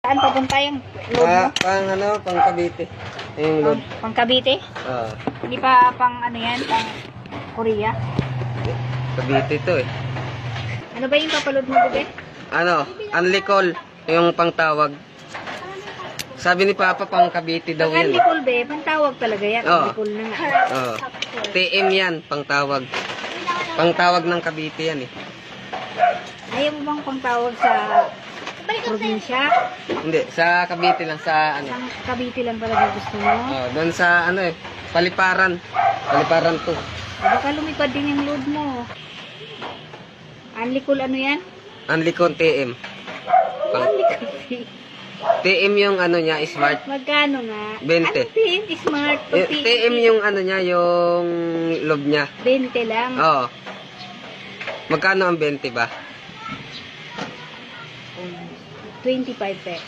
Saan papunta yung load mo? Pang Cavite. Yung load. Pang Cavite? Oo. Hindi pa pang ano yan? Pang Korea? Cavite to eh. Ano ba yung papaload mo, bebe? Unlicol. Yung pangtawag. Sabi ni Papa, pang Cavite daw Pang yan. Unlicol, be. Pang tawag talaga yan. Oo. Unlicol na nga. Oo. TM yan, pangtawag. Pangtawag ng Cavite yan eh. Ayaw mo bang pang tawag sa probinsya? Hindi, sa Cavite lang, sa ano. Sa Cavite lang talaga gusto mo? Doon sa ano eh, Paliparan. Paliparan to. Baka lumipad din yung load mo. Unlicol ano yan? Unlicol TM. Unlicol. TM yung ano niya, smart. Magkano nga? 20. Ano TM? Smart. TM yung ano niya, yung loob niya. 20 lang. Oo. Magkano ang 20 ba? 25 pesos.